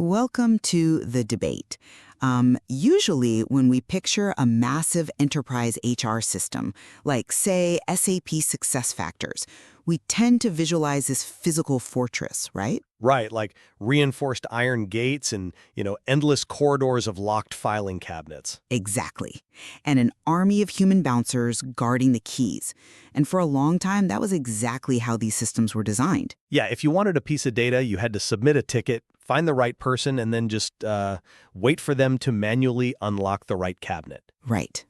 Welcome to the debate. Usually, when we picture a massive enterprise HR system, like, say, SAP SuccessFactors, we tend to visualize this physical fortress, right? Right, like reinforced iron gates and, endless corridors of locked filing cabinets. Exactly. And an army of human bouncers guarding the keys. And for a long time, that was exactly how these systems were designed. Yeah, if you wanted a piece of data, you had to submit a ticket, find the right person, and then just wait for them to manually unlock the right cabinet. Right.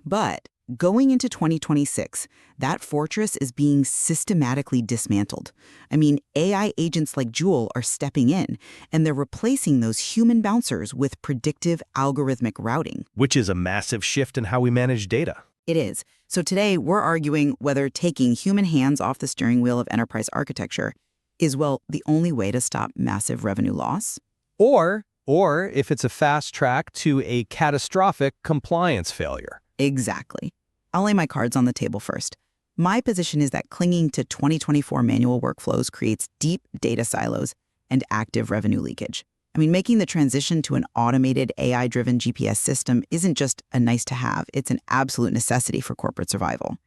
But going into 2026, that fortress is being systematically dismantled. I mean, AI agents like Joule are stepping in, and they're replacing those human bouncers with predictive algorithmic routing. Which is a massive shift in how we manage data. It is. So today, we're arguing whether taking human hands off the steering wheel of enterprise architecture is, well, the only way to stop massive revenue loss. Or if it's a fast track to a catastrophic compliance failure. Exactly. I'll lay my cards on the table first. My position is that clinging to 2024 manual workflows creates deep data silos and active revenue leakage. I mean, making the transition to an automated AI-driven GPS system isn't just a nice-to-have, it's an absolute necessity for corporate survival.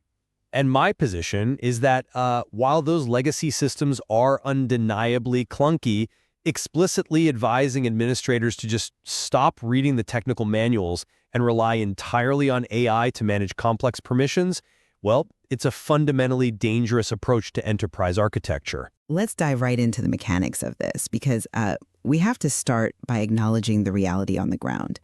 And my position is that while those legacy systems are undeniably clunky, explicitly advising administrators to just stop reading the technical manuals and rely entirely on AI to manage complex permissions, well, it's a fundamentally dangerous approach to enterprise architecture. Let's dive right into the mechanics of this, because we have to start by acknowledging the reality on the ground.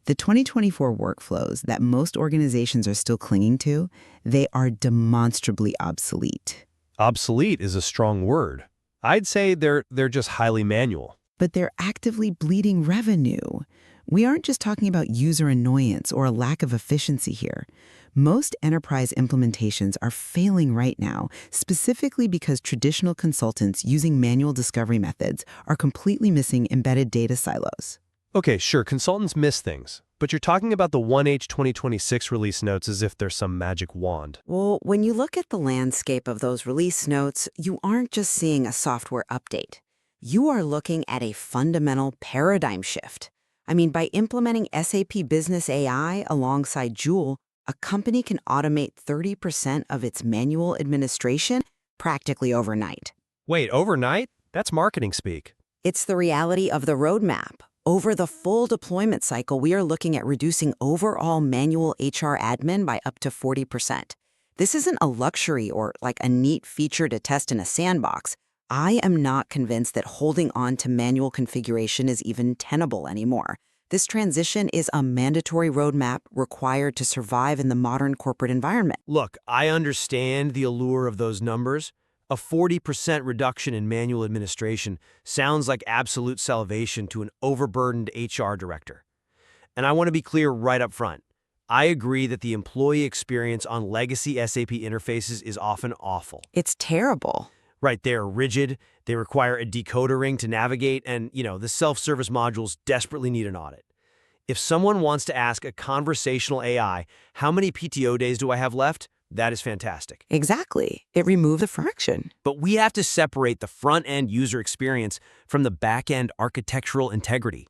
The 2024 workflows that most organizations are still clinging to, they are demonstrably obsolete. Obsolete is a strong word. I'd say they're just highly manual. But they're actively bleeding revenue. We aren't just talking about user annoyance or a lack of efficiency here. Most enterprise implementations are failing right now, specifically because traditional consultants using manual discovery methods are completely missing embedded data silos. Okay, sure, consultants miss things, but you're talking about the 1H 2026 release notes as if they're some magic wand. Well, when you look at the landscape of those release notes, you aren't just seeing a software update. You are looking at a fundamental paradigm shift. I mean, by implementing SAP Business AI alongside Joule, a company can automate 30% of its manual administration practically overnight. Wait, overnight? That's marketing speak. It's the reality of the roadmap. Over the full deployment cycle, we are looking at reducing overall manual HR admin by up to 40%. This isn't a luxury or like a neat feature to test in a sandbox. I am not convinced that holding on to manual configuration is even tenable anymore. This transition is a mandatory roadmap required to survive in the modern corporate environment. Look, I understand the allure of those numbers. A 40% reduction in manual administration sounds like absolute salvation to an overburdened HR director. And I want to be clear right up front. I agree that the employee experience on legacy SAP interfaces is often awful. It's terrible. Right, they're rigid, they require a decoder ring to navigate, and, the self-service modules desperately need an audit. If someone wants to ask a conversational AI, how many PTO days do I have left? That is fantastic. Exactly. It removed the friction. But we have to separate the front-end user experience from the back-end architectural integrity.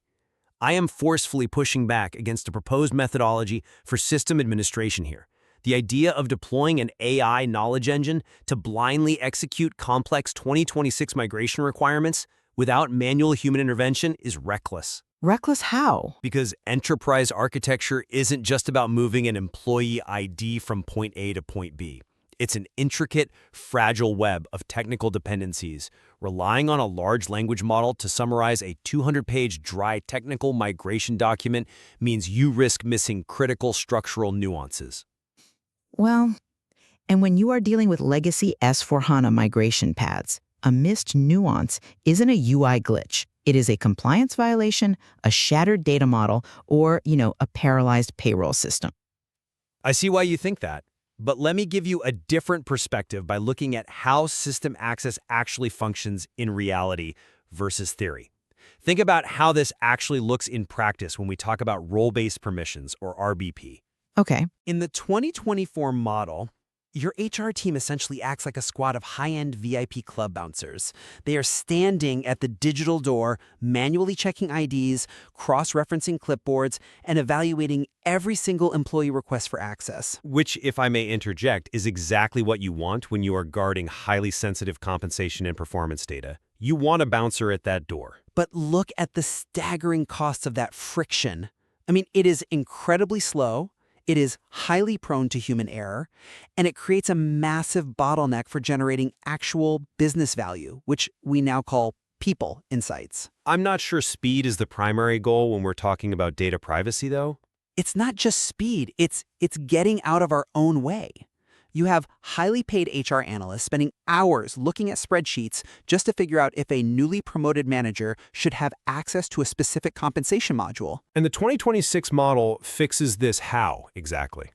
I am forcefully pushing back against a proposed methodology for system administration here. The idea of deploying an AI knowledge engine to blindly execute complex 2026 migration requirements without manual human intervention is reckless. Reckless how? Because enterprise architecture isn't just about moving an employee ID from point A to point B. It's an intricate, fragile web of technical dependencies. Relying on a large language model to summarize a 200-page dry technical migration document means you risk missing critical structural nuances. Well, and when you are dealing with legacy S/4HANA migration paths, a missed nuance isn't a UI glitch. It is a compliance violation, a shattered data model, or, a paralyzed payroll system. I see why you think that, but let me give you a different perspective by looking at how system access actually functions in reality versus theory. Think about how this actually looks in practice when we talk about role-based permissions, or RBP. Okay. In the 2024 model, Your HR team essentially acts like a squad of high-end VIP club bouncers. They are standing at the digital door, manually checking IDs, cross-referencing clipboards, and evaluating every single employee request for access. Which, if I may interject, is exactly what you want when you are guarding highly sensitive compensation and performance data. You want a bouncer at that door. But look at the staggering costs of that friction. I mean, it is incredibly slow, it is highly prone to human error, and it creates a massive bottleneck for generating actual business value, which we now call people insights. I'm not sure speed is the primary goal when we're talking about data privacy, though. It's not just speed, it's getting out of our own way. You have highly paid HR analysts spending hours looking at spreadsheets just to figure out if a newly promoted manager should have access to a specific compensation module. And the 2026 model fixes this how, exactly?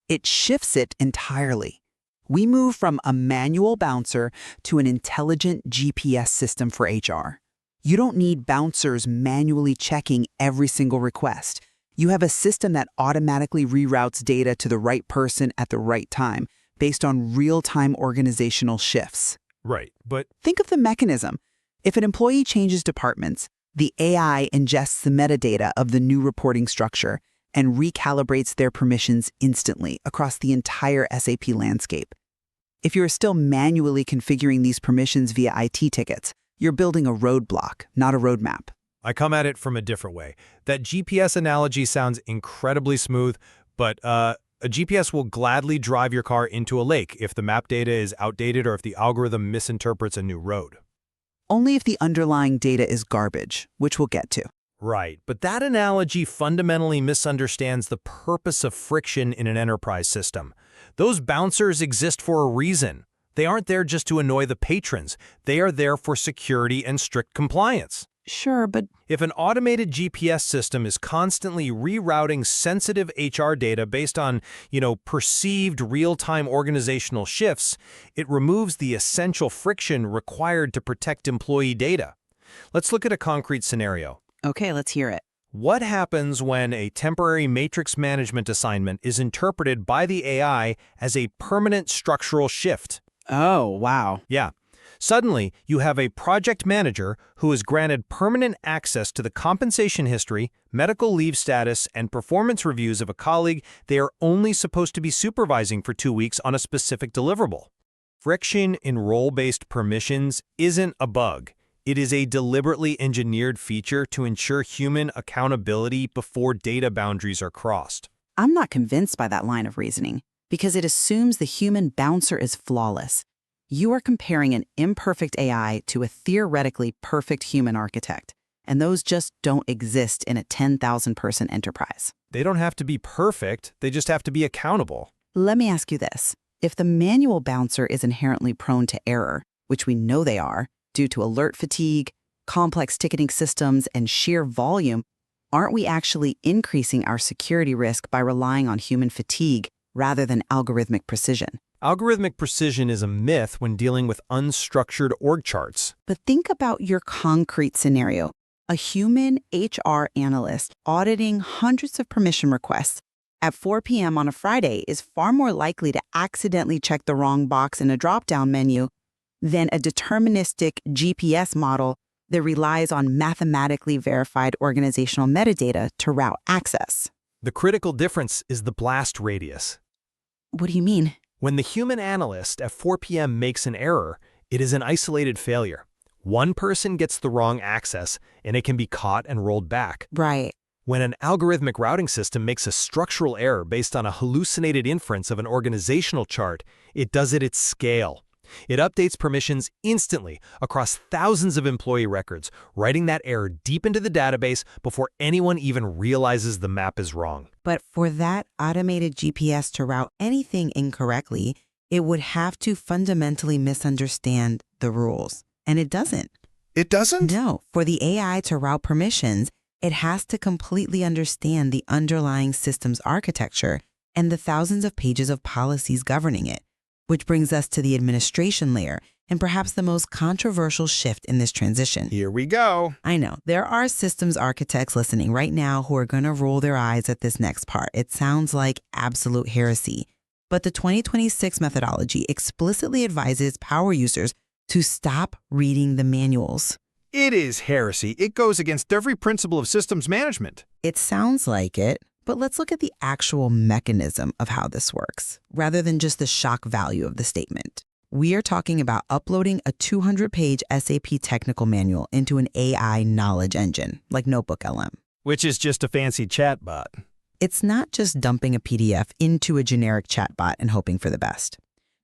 It shifts it entirely. We move from a manual bouncer to an intelligent GPS system for HR. You don't need bouncers manually checking every single request. You have a system that automatically reroutes data to the right person at the right time based on real-time organizational shifts. Right, but Think of the mechanism. If an employee changes departments, the AI ingests the metadata of the new reporting structure and recalibrates their permissions instantly across the entire SAP landscape. If you're still manually configuring these permissions via IT tickets, you're building a roadblock, not a roadmap. I come at it from a different way. That GPS analogy sounds incredibly smooth, but a GPS will gladly drive your car into a lake if the map data is outdated or if the algorithm misinterprets a new road. Only if the underlying data is garbage, which we'll get to. Right, but that analogy fundamentally misunderstands the purpose of friction in an enterprise system. Those bouncers exist for a reason. They aren't there just to annoy the patrons. They are there for security and strict compliance. Sure, but If an automated GPS system is constantly rerouting sensitive HR data based on, perceived real-time organizational shifts, it removes the essential friction required to protect employee data. Let's look at a concrete scenario. okay, let's hear it. What happens when a temporary matrix management assignment is interpreted by the AI as a permanent structural shift? Oh, wow. Yeah. Suddenly, you have a project manager who is granted permanent access to the compensation history, medical leave status, and performance reviews of a colleague they are only supposed to be supervising for 2 weeks on a specific deliverable. Friction in role-based permissions isn't a bug. It is a deliberately engineered feature to ensure human accountability before data boundaries are crossed. I'm not convinced by that line of reasoning because it assumes the human bouncer is flawless. You are comparing an imperfect AI to a theoretically perfect human architect, and those just don't exist in a 10,000-person enterprise. They don't have to be perfect, they just have to be accountable. Let me ask you this. If the manual bouncer is inherently prone to error, which we know they are, due to alert fatigue, complex ticketing systems, and sheer volume, aren't we actually increasing our security risk by relying on human fatigue rather than algorithmic precision? Algorithmic precision is a myth when dealing with unstructured org charts. But think about your concrete scenario. A human HR analyst auditing hundreds of permission requests at 4 p.m. on a Friday is far more likely to accidentally check the wrong box in a drop-down menu than a deterministic GPS model that relies on mathematically verified organizational metadata to route access. The critical difference is the blast radius. What do you mean? When the human analyst at 4 p.m. makes an error, it is an isolated failure. One person gets the wrong access, and it can be caught and rolled back. Right. When an algorithmic routing system makes a structural error based on a hallucinated inference of an organizational chart, it does it at scale. It updates permissions instantly across thousands of employee records, writing that error deep into the database before anyone even realizes the map is wrong. But for that automated GPS to route anything incorrectly, it would have to fundamentally misunderstand the rules. And it doesn't. It doesn't? No. For the AI to route permissions, it has to completely understand the underlying system's architecture and the thousands of pages of policies governing it. Which brings us to the administration layer, and perhaps the most controversial shift in this transition. Here we go. I know, there are systems architects listening right now who are going to roll their eyes at this next part. It sounds like absolute heresy. But the 2026 methodology explicitly advises power users to stop reading the manuals. It is heresy. It goes against every principle of systems management. It sounds like it, but let's look at the actual mechanism of how this works, rather than just the shock value of the statement. We are talking about uploading a 200-page SAP technical manual into an AI knowledge engine, like Notebook LM. Which is just a fancy chatbot. It's not just dumping a PDF into a generic chatbot and hoping for the best.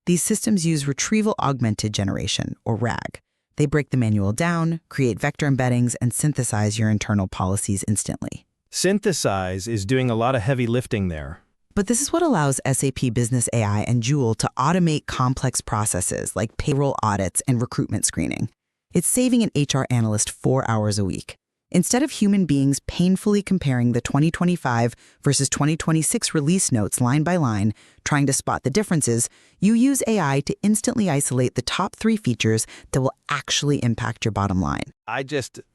These systems use retrieval augmented generation, or RAG. They break the manual down, create vector embeddings, and synthesize your internal policies instantly. Synthesize is doing a lot of heavy lifting there. But this is what allows SAP Business AI and Joule to automate complex processes like payroll audits and recruitment screening. It's saving an HR analyst 4 hours a week. Instead of human beings painfully comparing the 2025 versus 2026 release notes line by line, trying to spot the differences, you use AI to instantly isolate the top 3 features that will actually impact your bottom line.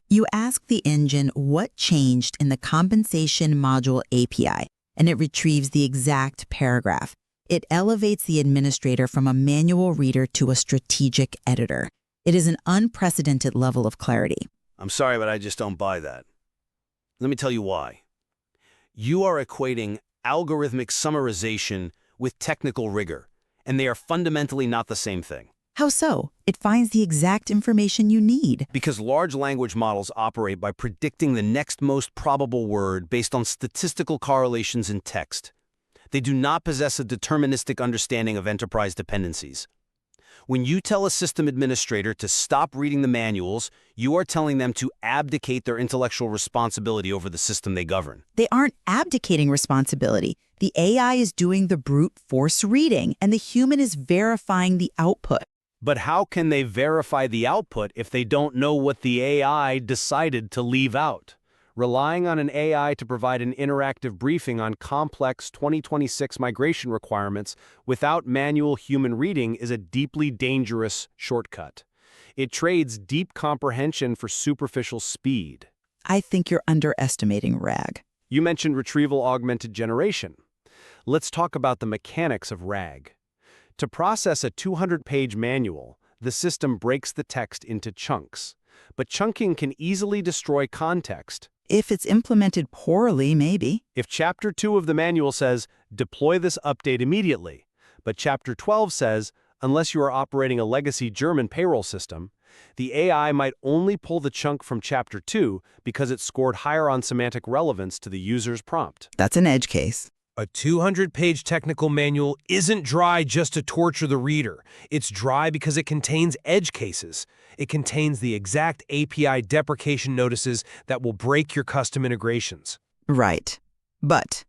You ask the engine what changed in the compensation module API, and it retrieves the exact paragraph. It elevates the administrator from a manual reader to a strategic editor. It is an unprecedented level of clarity. I'm sorry, but I just don't buy that. Let me tell you why. You are equating algorithmic summarization with technical rigor, and they are fundamentally not the same thing. How so? It finds the exact information you need. Because large language models operate by predicting the next most probable word based on statistical correlations in text. They do not possess a deterministic understanding of enterprise dependencies. When you tell a system administrator to stop reading the manuals, you are telling them to abdicate their intellectual responsibility over the system they govern. They aren't abdicating responsibility. The AI is doing the brute force reading, and the human is verifying the output. But how can they verify the output if they don't know what the AI decided to leave out? Relying on an AI to provide an interactive briefing on complex 2026 migration requirements without manual human reading is a deeply dangerous shortcut. It trades deep comprehension for superficial speed. I think you're underestimating RAG. You mentioned retrieval augmented generation. Let's talk about the mechanics of RAG. To process a 200-page manual, the system breaks the text into chunks. But chunking can easily destroy context. If it's implemented poorly, maybe. If Chapter 2 of the manual says, deploy this update immediately, but Chapter 12 says, unless you are operating a legacy German payroll system, the AI might only pull the chunk from Chapter 2 because it scored higher on semantic relevance to the user's prompt. That's an edge case. A 200-page technical manual isn't dry just to torture the reader. It's dry because it contains edge cases. It contains the exact API deprecation notices that will break your custom integrations. Right. But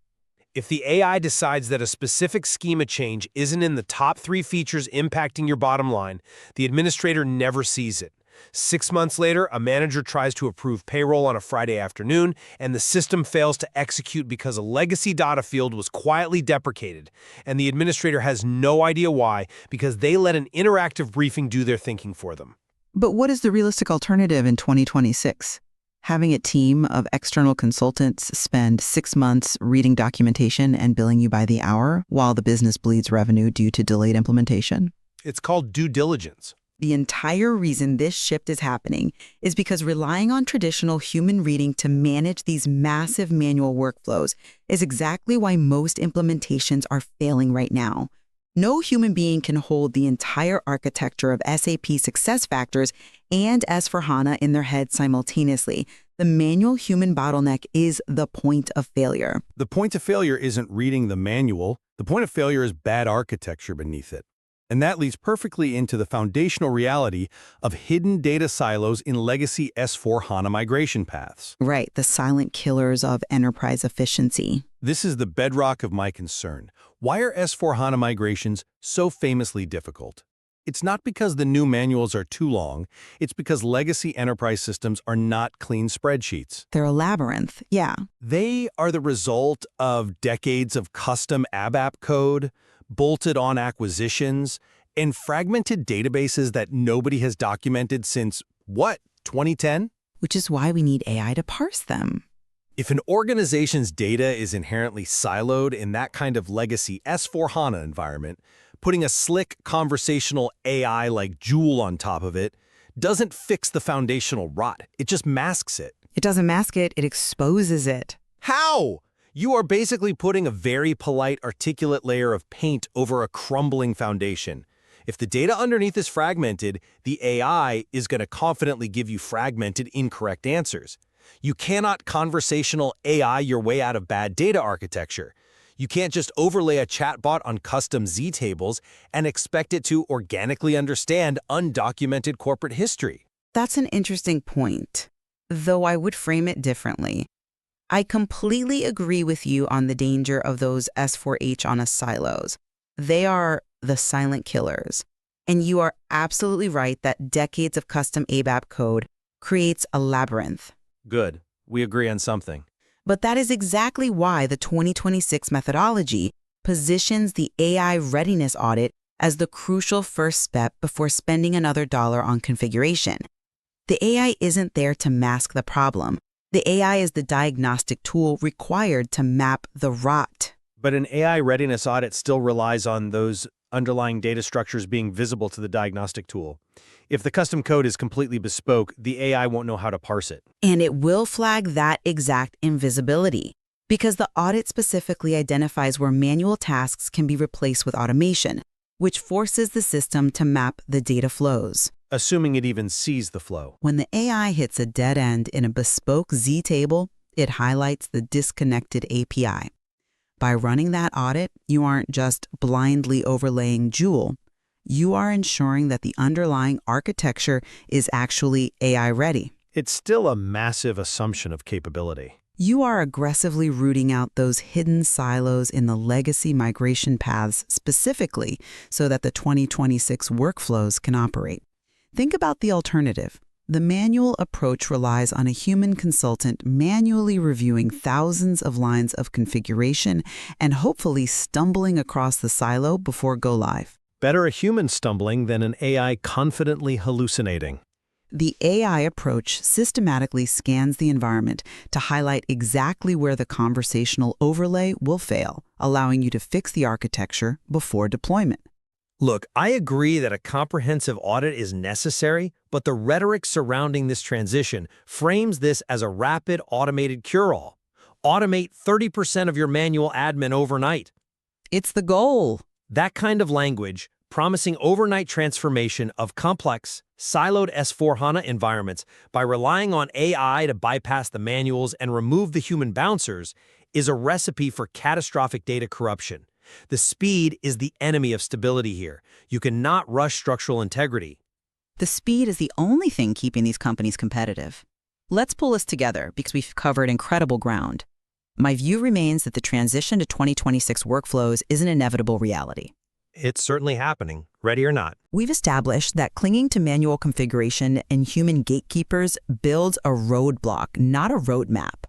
if the AI decides that a specific schema change isn't in the top 3 features impacting your bottom line, the administrator never sees it. 6 months later, a manager tries to approve payroll on a Friday afternoon, and the system fails to execute because a legacy data field was quietly deprecated, and the administrator has no idea why because they let an interactive briefing do their thinking for them. But what is the realistic alternative in 2026? Having a team of external consultants spend 6 months reading documentation and billing you by the hour while the business bleeds revenue due to delayed implementation? It's called due diligence. The entire reason this shift is happening is because relying on traditional human reading to manage these massive manual workflows is exactly why most implementations are failing right now. No human being can hold the entire architecture of SAP SuccessFactors and S/4HANA in their head simultaneously. The manual human bottleneck is the point of failure. The point of failure isn't reading the manual. The point of failure is bad architecture beneath it. And that leads perfectly into the foundational reality of hidden data silos in legacy S/4HANA migration paths. Right, the silent killers of enterprise efficiency. This is the bedrock of my concern. Why are S/4HANA migrations so famously difficult? It's not because the new manuals are too long. It's because legacy enterprise systems are not clean spreadsheets. They're a labyrinth, yeah. They are the result of decades of custom ABAP code, bolted-on acquisitions, and fragmented databases that nobody has documented since, 2010? Which is why we need AI to parse them. If an organization's data is inherently siloed in that kind of legacy S/4HANA environment, putting a slick conversational AI like Joule on top of it doesn't fix the foundational rot. It just masks it. It doesn't mask it, it exposes it. How? You are basically putting a very polite, articulate layer of paint over a crumbling foundation. If the data underneath is fragmented, the AI is going to confidently give you fragmented, incorrect answers. You cannot conversational AI your way out of bad data architecture. You can't just overlay a chatbot on custom Z tables and expect it to organically understand undocumented corporate history. That's an interesting point, though I would frame it differently. I completely agree with you on the danger of those S4H silos. They are the silent killers. And you are absolutely right that decades of custom ABAP code creates a labyrinth. Good. We agree on something. But that is exactly why the 2026 methodology positions the AI Readiness Audit as the crucial first step before spending another dollar on configuration. The AI isn't there to mask the problem. The AI is the diagnostic tool required to map the rot. But an AI readiness audit still relies on those underlying data structures being visible to the diagnostic tool. If the custom code is completely bespoke, the AI won't know how to parse it. And it will flag that exact invisibility, because the audit specifically identifies where manual tasks can be replaced with automation, which forces the system to map the data flows. Assuming it even sees the flow. When the AI hits a dead end in a bespoke Z table, it highlights the disconnected API. By running that audit, you aren't just blindly overlaying Joule. You are ensuring that the underlying architecture is actually AI ready. It's still a massive assumption of capability. You are aggressively rooting out those hidden silos in the legacy migration paths specifically so that the 2026 workflows can operate. Think about the alternative. The manual approach relies on a human consultant manually reviewing thousands of lines of configuration and hopefully stumbling across the silo before go live. Better a human stumbling than an AI confidently hallucinating. The AI approach systematically scans the environment to highlight exactly where the conversational overlay will fail, allowing you to fix the architecture before deployment. Look, I agree that a comprehensive audit is necessary, but the rhetoric surrounding this transition frames this as a rapid, automated cure-all. Automate 30% of your manual admin overnight. It's the goal. That kind of language, promising overnight transformation of complex, siloed S/4HANA environments by relying on AI to bypass the manuals and remove the human bouncers, is a recipe for catastrophic data corruption. The speed is the enemy of stability here. You cannot rush structural integrity. The speed is the only thing keeping these companies competitive. Let's pull this together because we've covered incredible ground. My view remains that the transition to 2026 workflows is an inevitable reality. It's certainly happening, ready or not. We've established that clinging to manual configuration and human gatekeepers builds a roadblock, not a roadmap.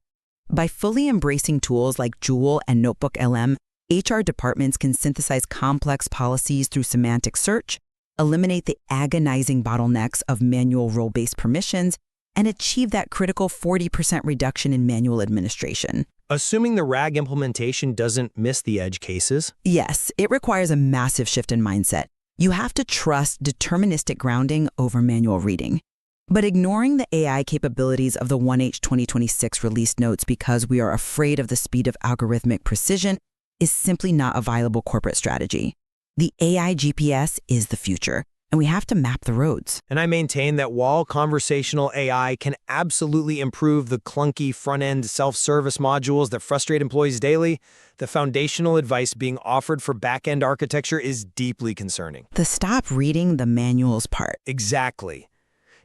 By fully embracing tools like Joule and Notebook LM, HR departments can synthesize complex policies through semantic search, eliminate the agonizing bottlenecks of manual role-based permissions, and achieve that critical 40% reduction in manual administration. Assuming the RAG implementation doesn't miss the edge cases? Yes, it requires a massive shift in mindset. You have to trust deterministic grounding over manual reading. But ignoring the AI capabilities of the 1H 2026 release notes because we are afraid of the speed of algorithmic precision is simply not a viable corporate strategy. The AI GPS is the future, and we have to map the roads. And I maintain that while conversational AI can absolutely improve the clunky front-end self-service modules that frustrate employees daily, the foundational advice being offered for back-end architecture is deeply concerning. The stop reading the manuals part. Exactly.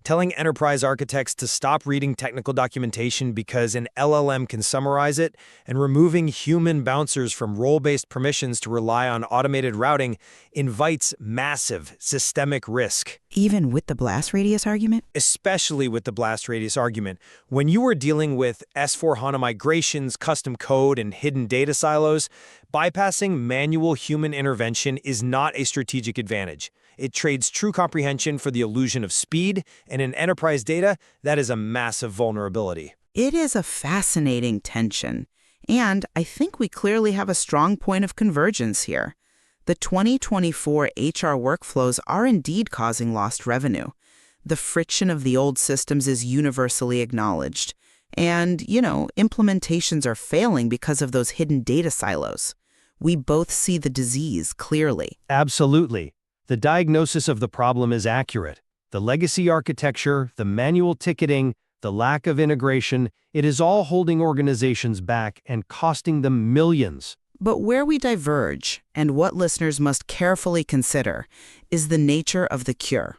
Telling enterprise architects to stop reading technical documentation because an LLM can summarize it, and removing human bouncers from role-based permissions to rely on automated routing invites massive systemic risk. Even with the blast radius argument? Especially with the blast radius argument. When you are dealing with S/4HANA migrations, custom code, and hidden data silos, bypassing manual human intervention is not a strategic advantage. It trades true comprehension for the illusion of speed, and in enterprise data, that is a massive vulnerability. It is a fascinating tension, and I think we clearly have a strong point of convergence here. The 2024 HR workflows are indeed causing lost revenue. The friction of the old systems is universally acknowledged. And, implementations are failing because of those hidden data silos. We both see the disease clearly. Absolutely. The diagnosis of the problem is accurate. The legacy architecture, the manual ticketing, the lack of integration, it is all holding organizations back and costing them millions. But where we diverge, and what listeners must carefully consider, is the nature of the cure.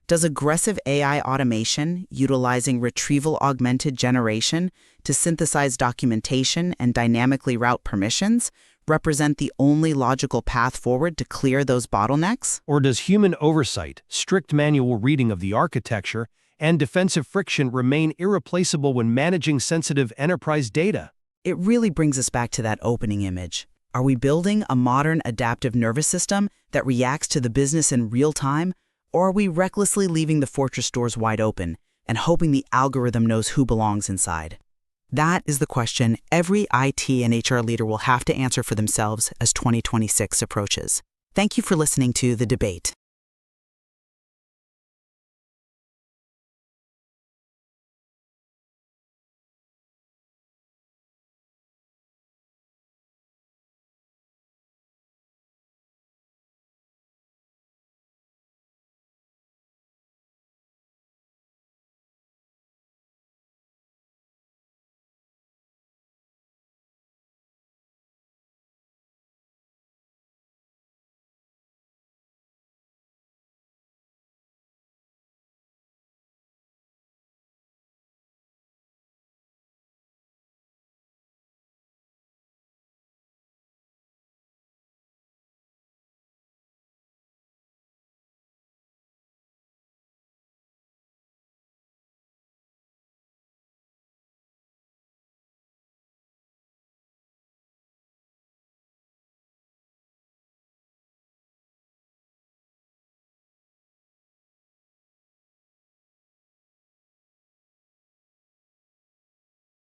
Does aggressive AI automation, utilizing retrieval-augmented generation to synthesize documentation and dynamically route permissions, represent the only logical path forward to clear those bottlenecks? Or does human oversight, strict manual reading of the architecture, and defensive friction remain irreplaceable when managing sensitive enterprise data? It really brings us back to that opening image. Are we building a modern adaptive nervous system that reacts to the business in real time? Or are we recklessly leaving the fortress doors wide open and hoping the algorithm knows who belongs inside? That is the question every IT and HR leader will have to answer for themselves as 2026 approaches. Thank you for listening to The Debate.